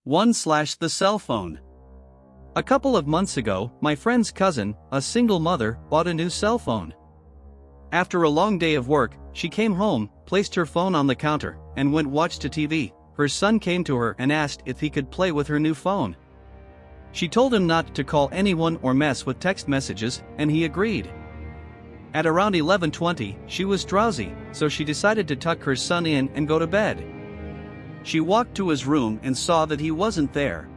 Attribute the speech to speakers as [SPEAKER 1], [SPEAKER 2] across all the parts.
[SPEAKER 1] 1. The cell phone. A couple of months ago, my friend's cousin, a single mother, bought a new cell phone. After a long day of work, she came home, placed her phone on the counter, and went watched a TV. Her son came to her and asked if he could play with her new phone. She told him not to call anyone or mess with text messages, and he agreed. At around 11:20, she was drowsy, so she decided to tuck her son in and go to bed. She walked to his room and saw that he wasn't there.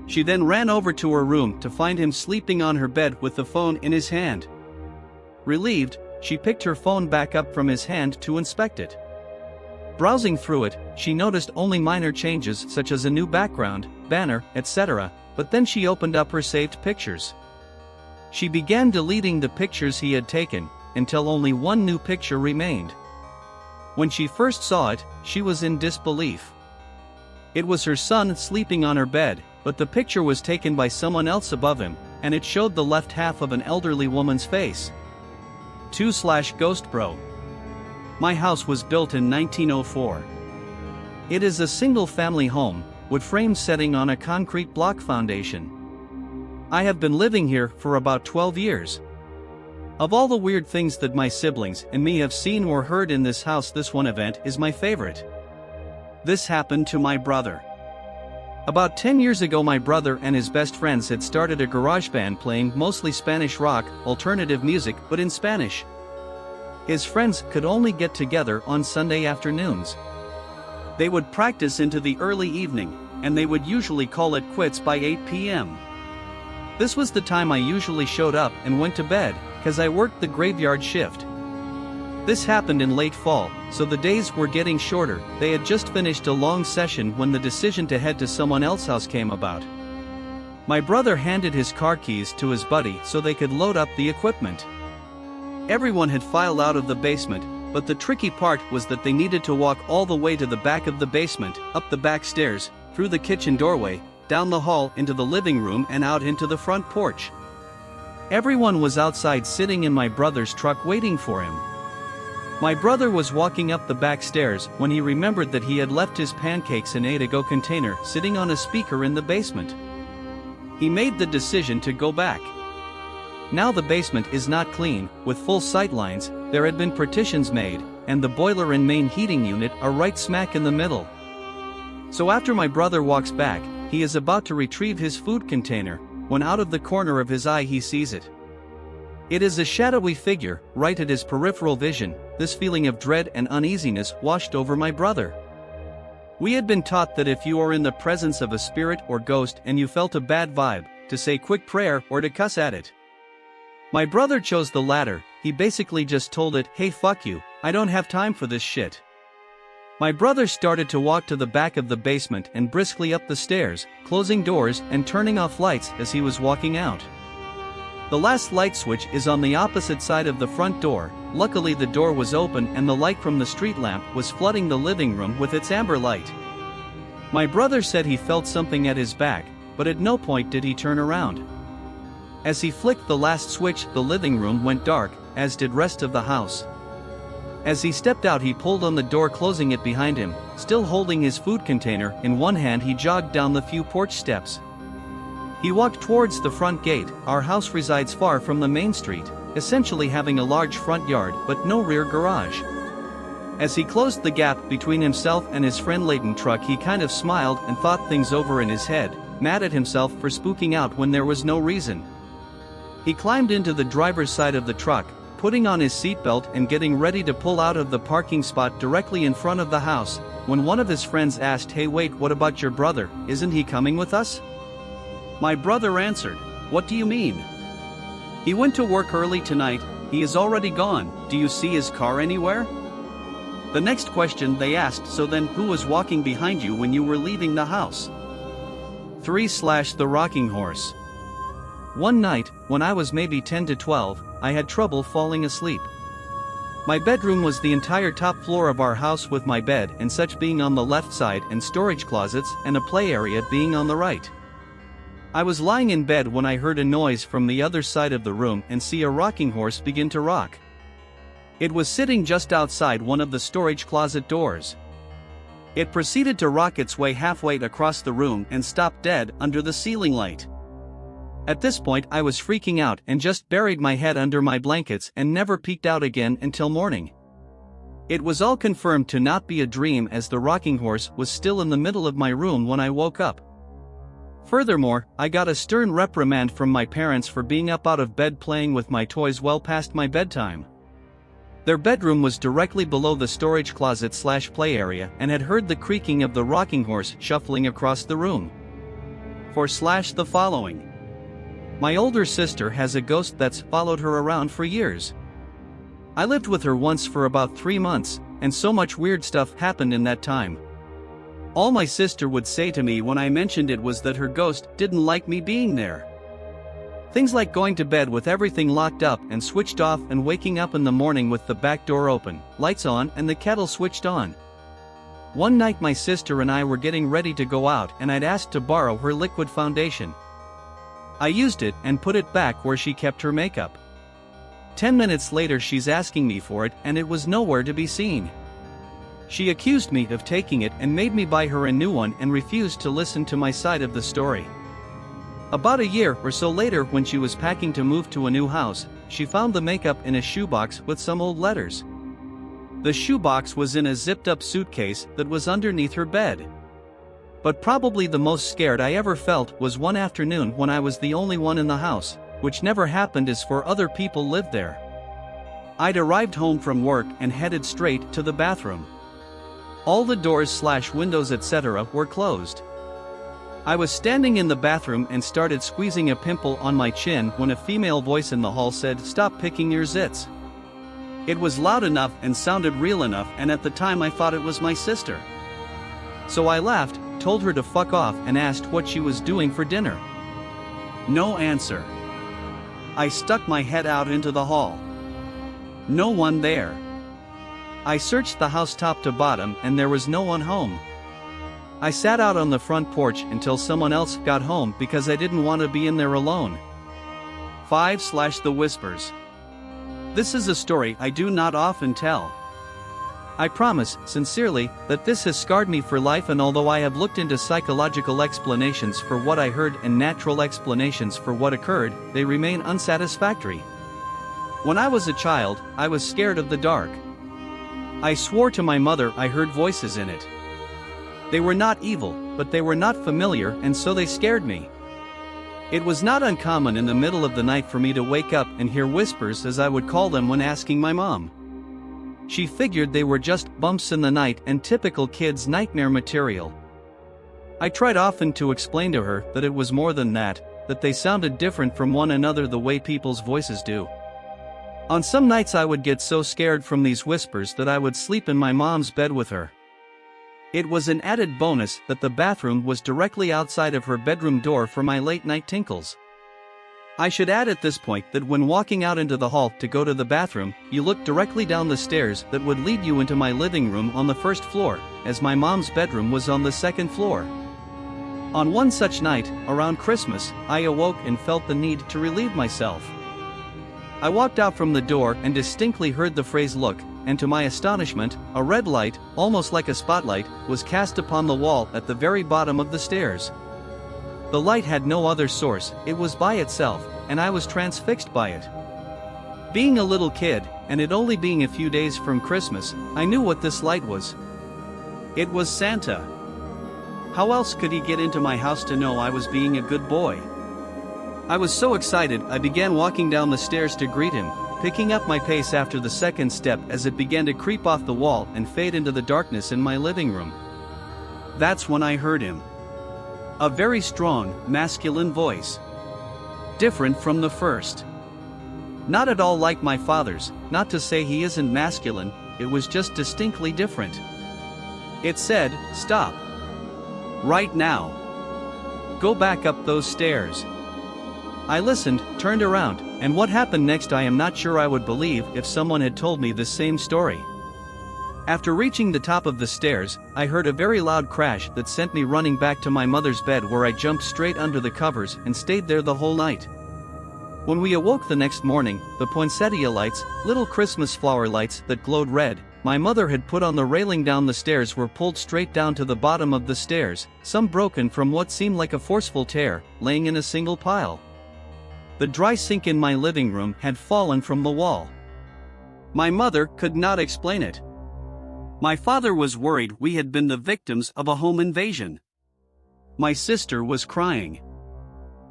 [SPEAKER 1] She then ran over to her room to find him sleeping on her bed with the phone in his hand. Relieved, she picked her phone back up from his hand to inspect it. Browsing through it, she noticed only minor changes such as a new background, banner, etc., but then she opened up her saved pictures. She began deleting the pictures he had taken, until only one new picture remained. When she first saw it, she was in disbelief. It was her son sleeping on her bed, but the picture was taken by someone else above him, and it showed the left half of an elderly woman's face. 2/Ghost Bro. My house was built in 1904. It is a single-family home, wood frame setting on a concrete block foundation. I have been living here for about 12 years. Of all the weird things that my siblings and me have seen or heard in this house, this one event is my favorite. This happened to my brother. About 10 years ago, my brother and his best friends had started a garage band playing mostly Spanish rock, alternative music, but in Spanish. His friends could only get together on Sunday afternoons. They would practice into the early evening, and they would usually call it quits by 8 p.m. This was the time I usually showed up and went to bed, cause I worked the graveyard shift. This happened in late fall, so the days were getting shorter. They had just finished a long session when the decision to head to someone else's house came about. My brother handed his car keys to his buddy so they could load up the equipment. Everyone had filed out of the basement, but the tricky part was that they needed to walk all the way to the back of the basement, up the back stairs, through the kitchen doorway, down the hall into the living room and out into the front porch. Everyone was outside sitting in my brother's truck waiting for him. My brother was walking up the back stairs when he remembered that he had left his pancakes in a to-go container sitting on a speaker in the basement. He made the decision to go back. Now the basement is not clean, with full sight lines. There had been partitions made, and the boiler and main heating unit are right smack in the middle. So after my brother walks back, he is about to retrieve his food container, when out of the corner of his eye he sees it. It is a shadowy figure, right at his peripheral vision. This feeling of dread and uneasiness washed over my brother. We had been taught that if you are in the presence of a spirit or ghost and you felt a bad vibe, to say quick prayer or to cuss at it. My brother chose the latter. He basically just told it, "Hey, fuck you, I don't have time for this shit." My brother started to walk to the back of the basement and briskly up the stairs, closing doors and turning off lights as he was walking out. The last light switch is on the opposite side of the front door. Luckily the door was open and the light from the street lamp was flooding the living room with its amber light. My brother said he felt something at his back, but at no point did he turn around. As he flicked the last switch, the living room went dark, as did rest of the house. As he stepped out, he pulled on the door, closing it behind him. Still holding his food container in one hand, he jogged down the few porch steps. He walked towards the front gate. Our house resides far from the main street, essentially having a large front yard but no rear garage. As he closed the gap between himself and his friend laden truck, he kind of smiled and thought things over in his head, mad at himself for spooking out when there was no reason. He climbed into the driver's side of the truck, putting on his seatbelt and getting ready to pull out of the parking spot directly in front of the house, when one of his friends asked, "Hey, wait, what about your brother? Isn't he coming with us?" My brother answered, "What do you mean? He went to work early tonight, he is already gone. Do you see his car anywhere?" The next question they asked, "So then, who was walking behind you when you were leaving the house?" 3. The Rocking Horse. One night, when I was maybe 10 to 12, I had trouble falling asleep. My bedroom was the entire top floor of our house, with my bed and such being on the left side and storage closets and a play area being on the right. I was lying in bed when I heard a noise from the other side of the room and see a rocking horse begin to rock. It was sitting just outside one of the storage closet doors. It proceeded to rock its way halfway across the room and stopped dead under the ceiling light. At this point I was freaking out and just buried my head under my blankets and never peeked out again until morning. It was all confirmed to not be a dream, as the rocking horse was still in the middle of my room when I woke up. Furthermore, I got a stern reprimand from my parents for being up out of bed playing with my toys well past my bedtime. Their bedroom was directly below the storage closet/play area and had heard the creaking of the rocking horse shuffling across the room. The following. My older sister has a ghost that's followed her around for years. I lived with her once for about 3 months, and so much weird stuff happened in that time. All my sister would say to me when I mentioned it was that her ghost didn't like me being there. Things like going to bed with everything locked up and switched off and waking up in the morning with the back door open, lights on and the kettle switched on. One night my sister and I were getting ready to go out and I'd asked to borrow her liquid foundation. I used it and put it back where she kept her makeup. 10 minutes later she's asking me for it and it was nowhere to be seen. She accused me of taking it and made me buy her a new one and refused to listen to my side of the story. About a year or so later, when she was packing to move to a new house, she found the makeup in a shoebox with some old letters. The shoebox was in a zipped-up suitcase that was underneath her bed. But probably the most scared I ever felt was one afternoon when I was the only one in the house, which never happened as for other people lived there. I'd arrived home from work and headed straight to the bathroom. All the doors/windows etc. were closed. I was standing in the bathroom and started squeezing a pimple on my chin when a female voice in the hall said, "Stop picking your zits." It was loud enough and sounded real enough, and at the time I thought it was my sister. So I laughed, told her to fuck off and asked what she was doing for dinner. No answer. I stuck my head out into the hall. No one there. I searched the house top to bottom and there was no one home. I sat out on the front porch until someone else got home because I didn't want to be in there alone. 5/The Whispers. This is a story I do not often tell. I promise, sincerely, that this has scarred me for life, and although I have looked into psychological explanations for what I heard and natural explanations for what occurred, they remain unsatisfactory. When I was a child, I was scared of the dark. I swore to my mother I heard voices in it. They were not evil, but they were not familiar, and so they scared me. It was not uncommon in the middle of the night for me to wake up and hear whispers, as I would call them when asking my mom. She figured they were just bumps in the night and typical kids' nightmare material. I tried often to explain to her that it was more than that they sounded different from one another the way people's voices do. On some nights I would get so scared from these whispers that I would sleep in my mom's bed with her. It was an added bonus that the bathroom was directly outside of her bedroom door for my late-night tinkles. I should add at this point that when walking out into the hall to go to the bathroom, you look directly down the stairs that would lead you into my living room on the first floor, as my mom's bedroom was on the second floor. On one such night, around Christmas, I awoke and felt the need to relieve myself. I walked out from the door and distinctly heard the phrase "look," and to my astonishment, a red light, almost like a spotlight, was cast upon the wall at the very bottom of the stairs. The light had no other source, it was by itself, and I was transfixed by it. Being a little kid, and it only being a few days from Christmas, I knew what this light was. It was Santa. How else could he get into my house to know I was being a good boy? I was so excited I began walking down the stairs to greet him, picking up my pace after the second step as it began to creep off the wall and fade into the darkness in my living room. That's when I heard him. A very strong, masculine voice. Different from the first. Not at all like my father's, not to say he isn't masculine, it was just distinctly different. It said, "Stop. Right now. Go back up those stairs." I listened, turned around, and what happened next I am not sure I would believe if someone had told me the same story. After reaching the top of the stairs, I heard a very loud crash that sent me running back to my mother's bed, where I jumped straight under the covers and stayed there the whole night. When we awoke the next morning, the poinsettia lights, little Christmas flower lights that glowed red, my mother had put on the railing down the stairs were pulled straight down to the bottom of the stairs, some broken from what seemed like a forceful tear, laying in a single pile. The dry sink in my living room had fallen from the wall. My mother could not explain it. My father was worried we had been the victims of a home invasion. My sister was crying.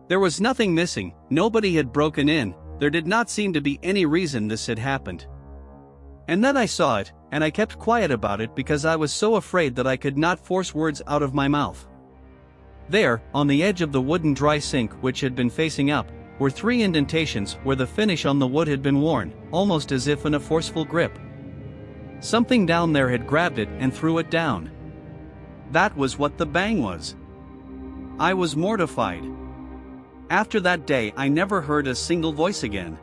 [SPEAKER 1] There was nothing missing, nobody had broken in, there did not seem to be any reason this had happened. And then I saw it, and I kept quiet about it because I was so afraid that I could not force words out of my mouth. There, on the edge of the wooden dry sink which had been facing up, were 3 indentations where the finish on the wood had been worn, almost as if in a forceful grip. Something down there had grabbed it and threw it down. That was what the bang was. I was mortified. After that day I never heard a single voice again.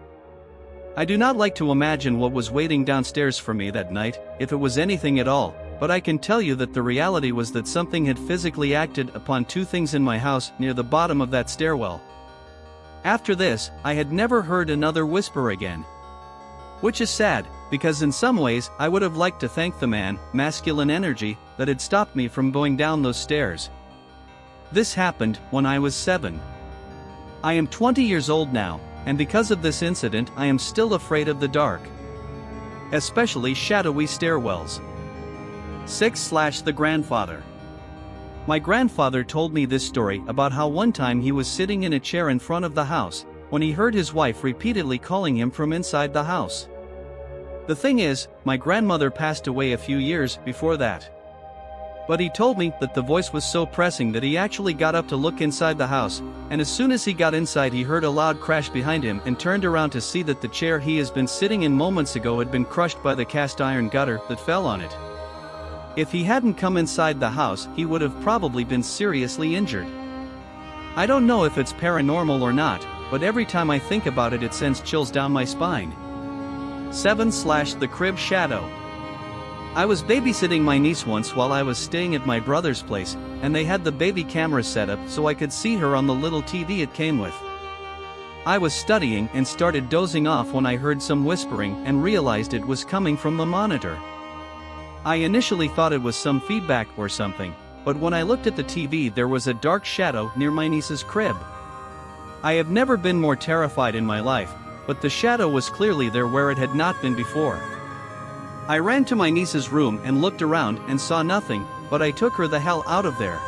[SPEAKER 1] I do not like to imagine what was waiting downstairs for me that night, if it was anything at all, but I can tell you that the reality was that something had physically acted upon 2 things in my house near the bottom of that stairwell. After this, I had never heard another whisper again. Which is sad, because in some ways I would have liked to thank the man, masculine energy, that had stopped me from going down those stairs. This happened when I was 7. I am 20 years old now, and because of this incident I am still afraid of the dark. Especially shadowy stairwells. 6. The grandfather. My grandfather told me this story about how one time he was sitting in a chair in front of the house, when he heard his wife repeatedly calling him from inside the house. The thing is, my grandmother passed away a few years before that. But he told me that the voice was so pressing that he actually got up to look inside the house, and as soon as he got inside he heard a loud crash behind him and turned around to see that the chair he has been sitting in moments ago had been crushed by the cast iron gutter that fell on it. If he hadn't come inside the house, he would have probably been seriously injured. I don't know if it's paranormal or not, but every time I think about it, it sends chills down my spine. 7. The crib shadow. I was babysitting my niece once while I was staying at my brother's place, and they had the baby camera set up so I could see her on the little TV it came with. I was studying and started dozing off when I heard some whispering and realized it was coming from the monitor. I initially thought it was some feedback or something, but when I looked at the TV there was a dark shadow near my niece's crib. I have never been more terrified in my life, but the shadow was clearly there where it had not been before. I ran to my niece's room and looked around and saw nothing, but I took her the hell out of there.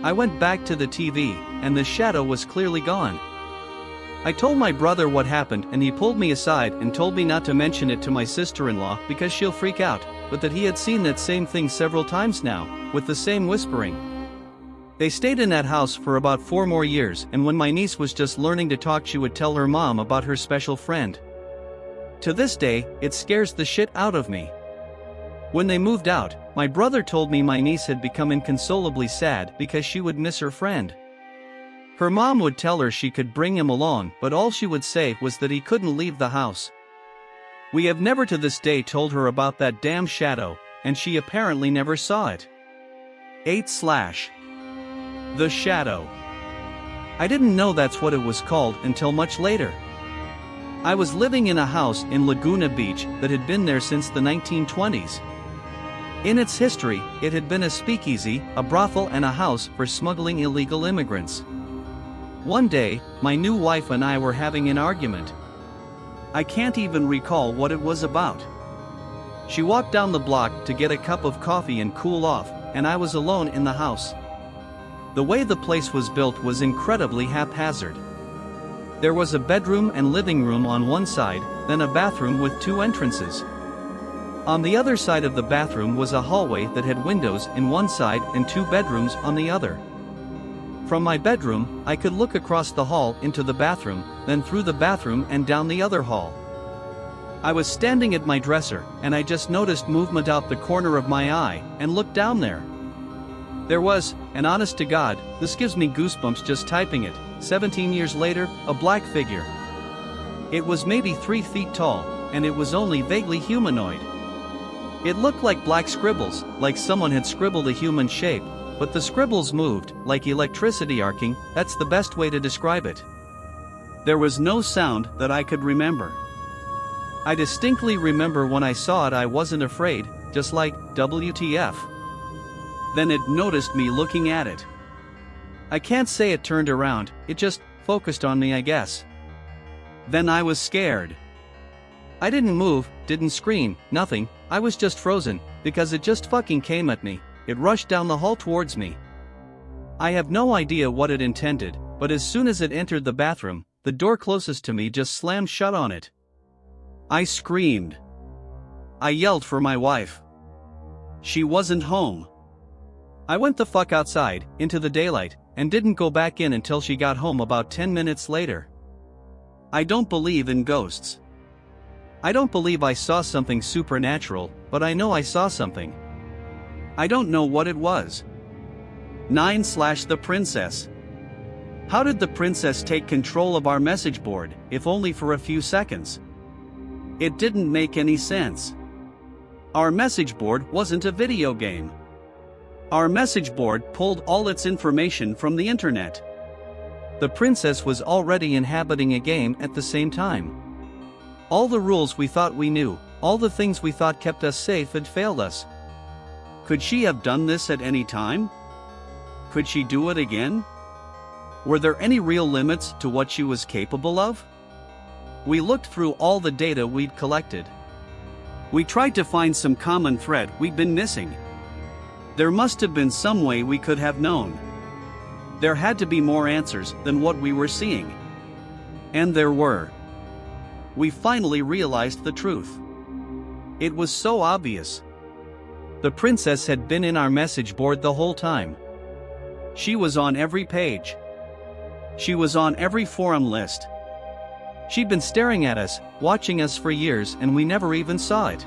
[SPEAKER 1] I went back to the TV, and the shadow was clearly gone. I told my brother what happened and he pulled me aside and told me not to mention it to my sister-in-law because she'll freak out, but that he had seen that same thing several times now, with the same whispering. They stayed in that house for about 4 more years, and when my niece was just learning to talk she would tell her mom about her special friend. To this day, it scares the shit out of me. When they moved out, my brother told me my niece had become inconsolably sad because she would miss her friend. Her mom would tell her she could bring him along, but all she would say was that he couldn't leave the house. We have never to this day told her about that damn shadow, and she apparently never saw it. 8. The shadow. I didn't know that's what it was called until much later. I was living in a house in Laguna Beach that had been there since the 1920s. In its history, it had been a speakeasy, a brothel and a house for smuggling illegal immigrants. One day, my new wife and I were having an argument. I can't even recall what it was about. She walked down the block to get a cup of coffee and cool off, and I was alone in the house. The way the place was built was incredibly haphazard. There was a bedroom and living room on one side, then a bathroom with 2 entrances. On the other side of the bathroom was a hallway that had windows in one side and 2 bedrooms on the other. From my bedroom, I could look across the hall into the bathroom, then through the bathroom and down the other hall. I was standing at my dresser, and I just noticed movement out the corner of my eye, and looked down there. There was, and honest to God, this gives me goosebumps just typing it, 17 years later, a black figure. It was maybe 3 feet tall, and it was only vaguely humanoid. It looked like black scribbles, like someone had scribbled a human shape, but the scribbles moved, like electricity arcing, that's the best way to describe it. There was no sound that I could remember. I distinctly remember when I saw it I wasn't afraid, just like, WTF. Then it noticed me looking at it. I can't say it turned around, it just focused on me, I guess. Then I was scared. I didn't move, didn't scream, nothing, I was just frozen, because it just fucking came at me. It rushed down the hall towards me. I have no idea what it intended, but as soon as it entered the bathroom, the door closest to me just slammed shut on it. I screamed. I yelled for my wife. She wasn't home. I went the fuck outside, into the daylight, and didn't go back in until she got home about 10 minutes later. I don't believe in ghosts. I don't believe I saw something supernatural, but I know I saw something. I don't know what it was. 9/The princess. How did the princess take control of our message board, if only for a few seconds? It didn't make any sense. Our message board wasn't a video game. Our message board pulled all its information from the internet. The princess was already inhabiting a game at the same time. All the rules we thought we knew, all the things we thought kept us safe had failed us. Could she have done this at any time? Could she do it again? Were there any real limits to what she was capable of? We looked through all the data we'd collected. We tried to find some common thread we'd been missing. There must have been some way we could have known. There had to be more answers than what we were seeing. And there were. We finally realized the truth. It was so obvious. The princess had been in our message board the whole time. She was on every page. She was on every forum list. She'd been staring at us, watching us for years, and we never even saw it.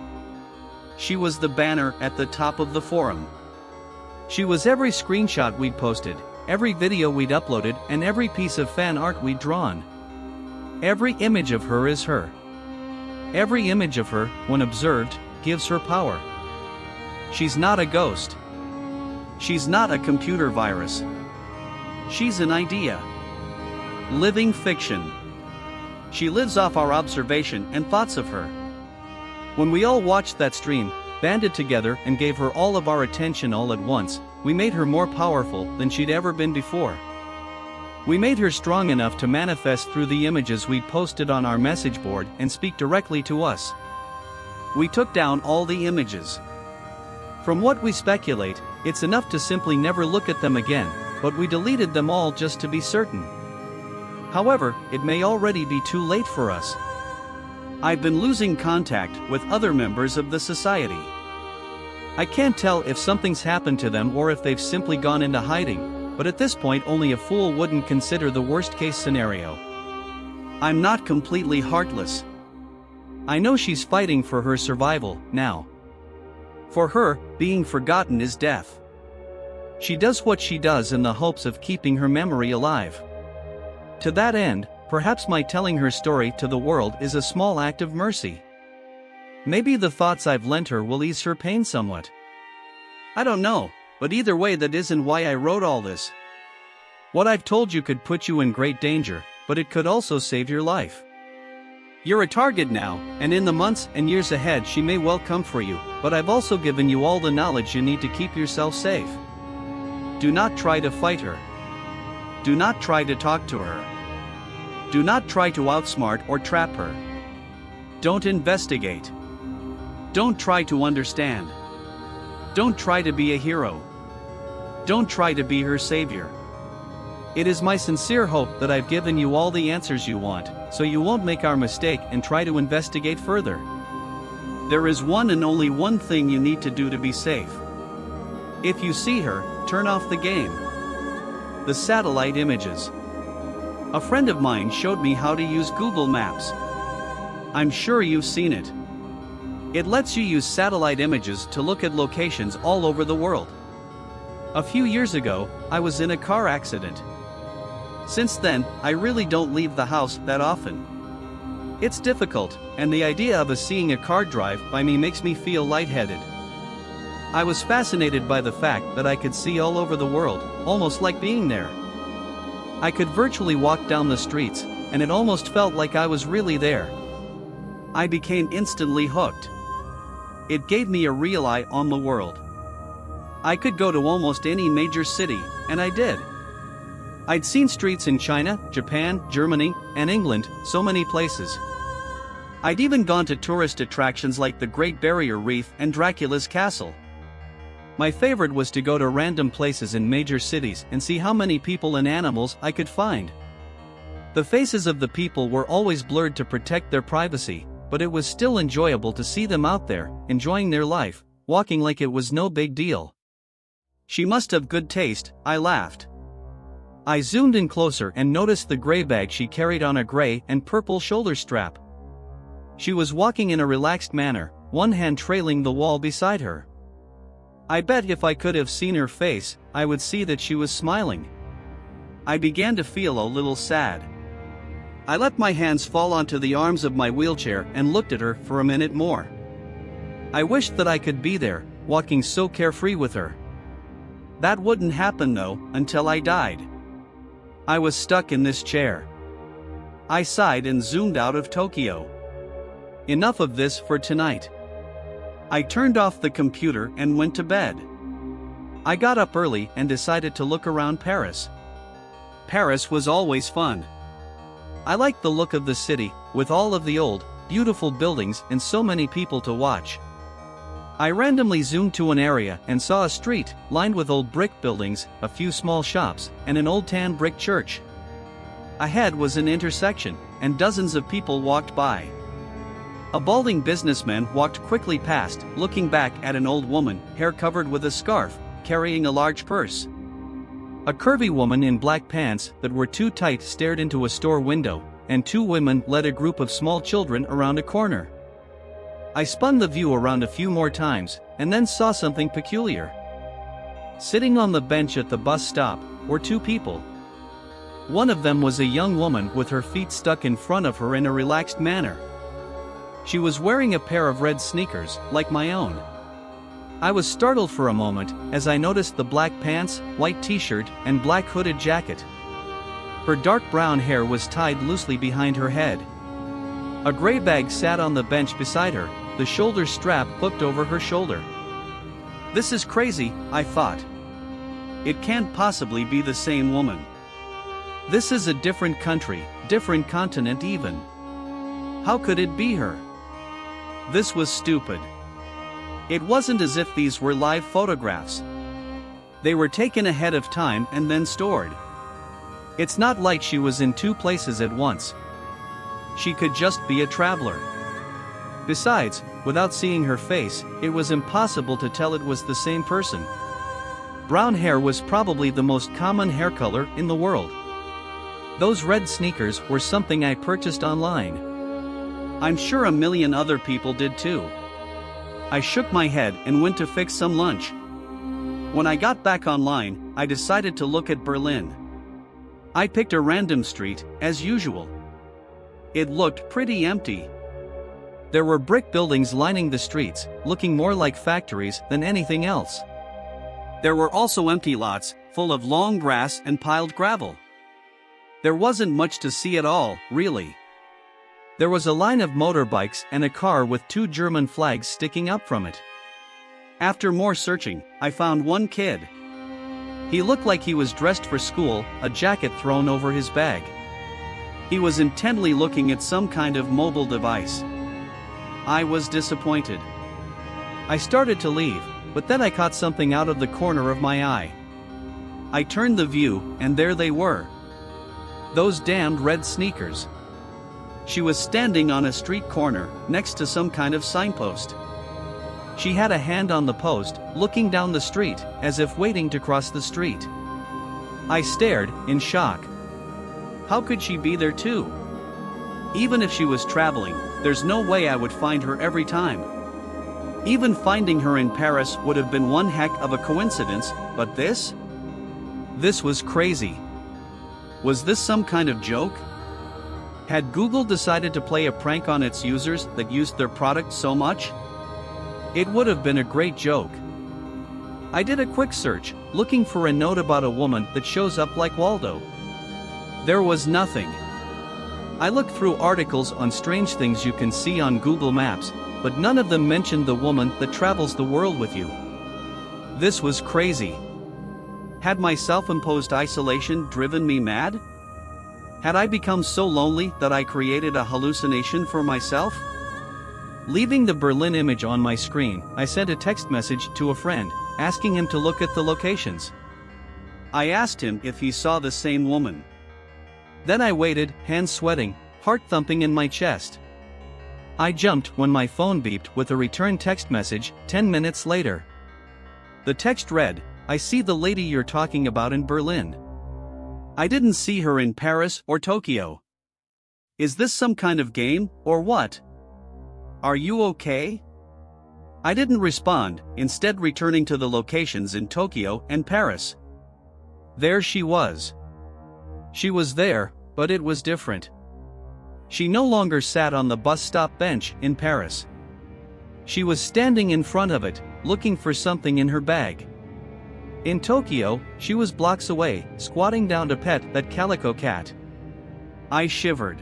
[SPEAKER 1] She was the banner at the top of the forum. She was every screenshot we'd posted, every video we'd uploaded, and every piece of fan art we'd drawn. Every image of her is her. Every image of her, when observed, gives her power. She's not a ghost. She's not a computer virus. She's an idea. Living fiction. She lives off our observation and thoughts of her. When we all watched that stream, banded together and gave her all of our attention all at once, we made her more powerful than she'd ever been before. We made her strong enough to manifest through the images we'd posted on our message board and speak directly to us. We took down all the images. From what we speculate, it's enough to simply never look at them again, but we deleted them all just to be certain. However, it may already be too late for us. I've been losing contact with other members of the society. I can't tell if something's happened to them or if they've simply gone into hiding, but at this point only a fool wouldn't consider the worst-case scenario. I'm not completely heartless. I know she's fighting for her survival, now. For her, being forgotten is death. She does what she does in the hopes of keeping her memory alive. To that end, perhaps my telling her story to the world is a small act of mercy. Maybe the thoughts I've lent her will ease her pain somewhat. I don't know, but either way that isn't why I wrote all this. What I've told you could put you in great danger, but it could also save your life. You're a target now, and in the months and years ahead she may well come for you, but I've also given you all the knowledge you need to keep yourself safe. Do not try to fight her. Do not try to talk to her. Do not try to outsmart or trap her. Don't investigate. Don't try to understand. Don't try to be a hero. Don't try to be her savior. It is my sincere hope that I've given you all the answers you want, so you won't make our mistake and try to investigate further. There is one and only one thing you need to do to be safe. If you see her, turn off the game. The satellite images. A friend of mine showed me how to use Google Maps. I'm sure you've seen it. It lets you use satellite images to look at locations all over the world. A few years ago, I was in a car accident. Since then, I really don't leave the house that often. It's difficult, and the idea of seeing a car drive by me makes me feel lightheaded. I was fascinated by the fact that I could see all over the world, almost like being there. I could virtually walk down the streets, and it almost felt like I was really there. I became instantly hooked. It gave me a real eye on the world. I could go to almost any major city, and I did. I'd seen streets in China, Japan, Germany, and England, so many places. I'd even gone to tourist attractions like the Great Barrier Reef and Dracula's Castle. My favorite was to go to random places in major cities and see how many people and animals I could find. The faces of the people were always blurred to protect their privacy, but it was still enjoyable to see them out there, enjoying their life, walking like it was no big deal. She must have good taste, I laughed. I zoomed in closer and noticed the gray bag she carried on a gray and purple shoulder strap. She was walking in a relaxed manner, one hand trailing the wall beside her. I bet if I could have seen her face, I would see that she was smiling. I began to feel a little sad. I let my hands fall onto the arms of my wheelchair and looked at her for a minute more. I wished that I could be there, walking so carefree with her. That wouldn't happen though, until I died. I was stuck in this chair. I sighed and zoomed out of Tokyo. Enough of this for tonight. I turned off the computer and went to bed. I got up early and decided to look around Paris. Paris was always fun. I liked the look of the city, with all of the old, beautiful buildings and so many people to watch. I randomly zoomed to an area and saw a street, lined with old brick buildings, a few small shops, and an old tan brick church. Ahead was an intersection, and dozens of people walked by. A balding businessman walked quickly past, looking back at an old woman, hair covered with a scarf, carrying a large purse. A curvy woman in black pants that were too tight stared into a store window, and two women led a group of small children around a corner. I spun the view around a few more times, and then saw something peculiar. Sitting on the bench at the bus stop were two people. One of them was a young woman with her feet stuck in front of her in a relaxed manner. She was wearing a pair of red sneakers, like my own. I was startled for a moment as I noticed the black pants, white t-shirt, and black hooded jacket. Her dark brown hair was tied loosely behind her head. A gray bag sat on the bench beside her, the shoulder strap hooked over her shoulder. This is crazy, I thought. It can't possibly be the same woman. This is a different country, different continent even. How could it be her? This was stupid. It wasn't as if these were live photographs. They were taken ahead of time and then stored. It's not like she was in two places at once. She could just be a traveler. Besides, without seeing her face, it was impossible to tell it was the same person. Brown hair was probably the most common hair color in the world. Those red sneakers were something I purchased online. I'm sure a million other people did too. I shook my head and went to fix some lunch. When I got back online, I decided to look at Berlin. I picked a random street, as usual. It looked pretty empty. There were brick buildings lining the streets, looking more like factories than anything else. There were also empty lots, full of long grass and piled gravel. There wasn't much to see at all, really. There was a line of motorbikes and a car with two German flags sticking up from it. After more searching, I found one kid. He looked like he was dressed for school, a jacket thrown over his bag. He was intently looking at some kind of mobile device. I was disappointed. I started to leave, but then I caught something out of the corner of my eye. I turned the view, and there they were. Those damned red sneakers. She was standing on a street corner, next to some kind of signpost. She had a hand on the post, looking down the street, as if waiting to cross the street. I stared, in shock. How could she be there too? Even if she was traveling, there's no way I would find her every time. Even finding her in Paris would have been one heck of a coincidence, but this? This was crazy. Was this some kind of joke? Had Google decided to play a prank on its users that used their product so much? It would have been a great joke. I did a quick search, looking for a note about a woman that shows up like Waldo. There was nothing. I looked through articles on strange things you can see on Google Maps, but none of them mentioned the woman that travels the world with you. This was crazy. Had my self-imposed isolation driven me mad? Had I become so lonely that I created a hallucination for myself? Leaving the Berlin image on my screen, I sent a text message to a friend, asking him to look at the locations. I asked him if he saw the same woman. Then I waited, hands sweating, heart thumping in my chest. I jumped when my phone beeped with a return text message 10 minutes later. The text read, "I see the lady you're talking about in Berlin. I didn't see her in Paris or Tokyo. Is this some kind of game, or what? Are you okay?" I didn't respond, instead returning to the locations in Tokyo and Paris. There she was. She was there, but it was different. She no longer sat on the bus stop bench in Paris. She was standing in front of it, looking for something in her bag. In Tokyo, she was blocks away, squatting down to pet that calico cat. I shivered.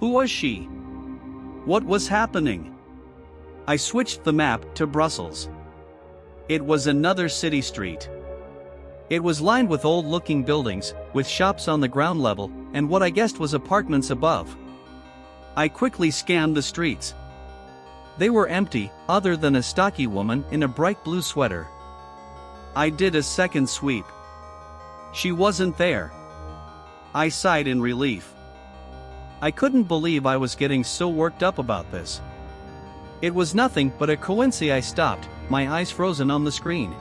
[SPEAKER 1] Who was she? What was happening? I switched the map to Brussels. It was another city street. It was lined with old-looking buildings, with shops on the ground level, and what I guessed was apartments above. I quickly scanned the streets. They were empty, other than a stocky woman in a bright blue sweater. I did a second sweep. She wasn't there. I sighed in relief. I couldn't believe I was getting so worked up about this. It was nothing but a coincidence. I stopped, my eyes frozen on the screen.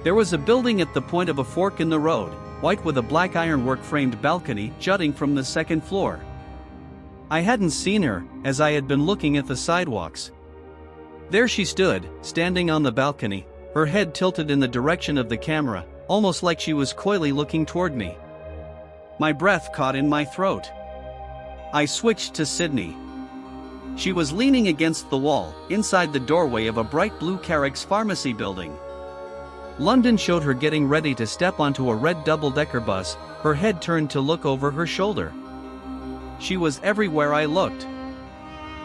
[SPEAKER 1] There was a building at the point of a fork in the road, white with a black ironwork framed balcony jutting from the second floor. I hadn't seen her, as I had been looking at the sidewalks. There she stood, standing on the balcony, her head tilted in the direction of the camera, almost like she was coyly looking toward me. My breath caught in my throat. I switched to Sydney. She was leaning against the wall, inside the doorway of a bright blue Carrick's pharmacy building. London showed her getting ready to step onto a red double-decker bus, her head turned to look over her shoulder. She was everywhere I looked.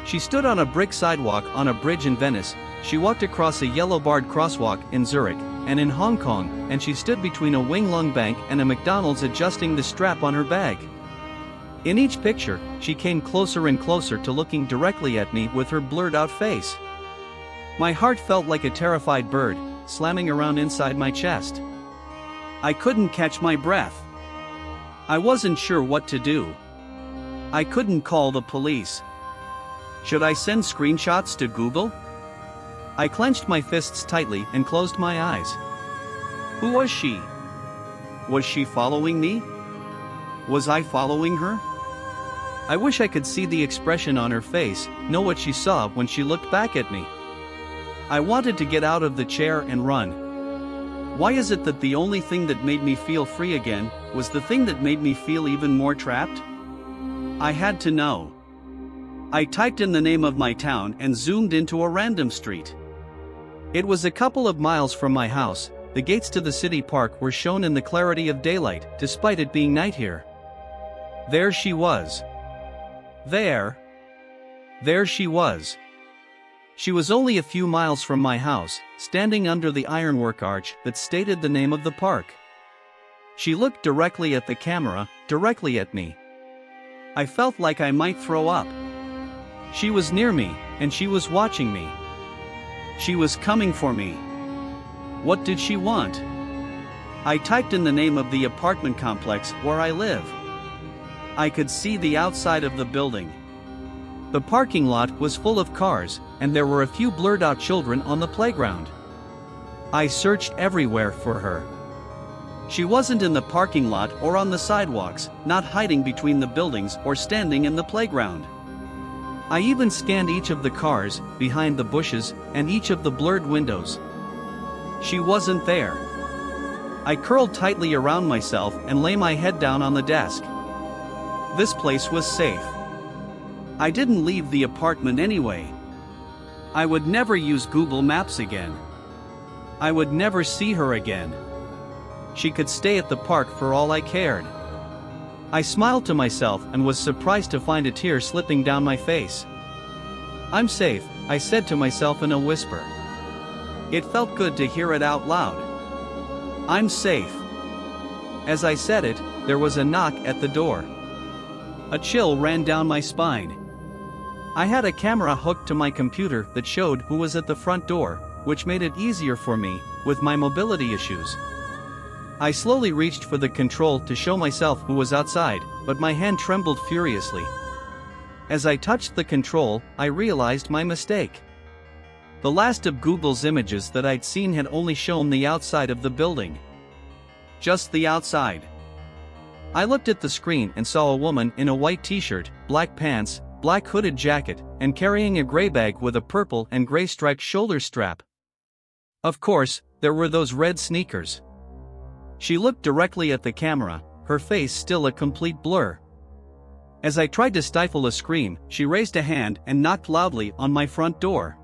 [SPEAKER 1] She stood on a brick sidewalk on a bridge in Venice, she walked across a yellow-barred crosswalk in Zurich, and in Hong Kong, and she stood between a Wing Lung Bank and a McDonald's adjusting the strap on her bag. In each picture, she came closer and closer to looking directly at me with her blurred-out face. My heart felt like a terrified bird, slamming around inside my chest. I couldn't catch my breath. I wasn't sure what to do. I couldn't call the police. Should I send screenshots to Google? I clenched my fists tightly and closed my eyes. Who was she? Was she following me? Was I following her? I wish I could see the expression on her face, know what she saw when she looked back at me. I wanted to get out of the chair and run. Why is it that the only thing that made me feel free again was the thing that made me feel even more trapped? I had to know. I typed in the name of my town and zoomed into a random street. It was a couple of miles from my house. The gates to the city park were shown in the clarity of daylight, despite it being night here. There she was. There she was. She was only a few miles from my house, standing under the ironwork arch that stated the name of the park. She looked directly at the camera, directly at me. I felt like I might throw up. She was near me, and she was watching me. She was coming for me. What did she want? I typed in the name of the apartment complex where I live. I could see the outside of the building. The parking lot was full of cars, and there were a few blurred-out children on the playground. I searched everywhere for her. She wasn't in the parking lot or on the sidewalks, not hiding between the buildings or standing in the playground. I even scanned each of the cars, behind the bushes, and each of the blurred windows. She wasn't there. I curled tightly around myself and lay my head down on the desk. This place was safe. I didn't leave the apartment anyway. I would never use Google Maps again. I would never see her again. She could stay at the park for all I cared. I smiled to myself and was surprised to find a tear slipping down my face. "I'm safe," I said to myself in a whisper. It felt good to hear it out loud. "I'm safe." As I said it, there was a knock at the door. A chill ran down my spine. I had a camera hooked to my computer that showed who was at the front door, which made it easier for me, with my mobility issues. I slowly reached for the control to show myself who was outside, but my hand trembled furiously. As I touched the control, I realized my mistake. The last of Google's images that I'd seen had only shown the outside of the building. Just the outside. I looked at the screen and saw a woman in a white t-shirt, black pants, black hooded jacket, and carrying a gray bag with a purple and gray striped shoulder strap. Of course, there were those red sneakers. She looked directly at the camera, her face still a complete blur. As I tried to stifle a scream, she raised a hand and knocked loudly on my front door.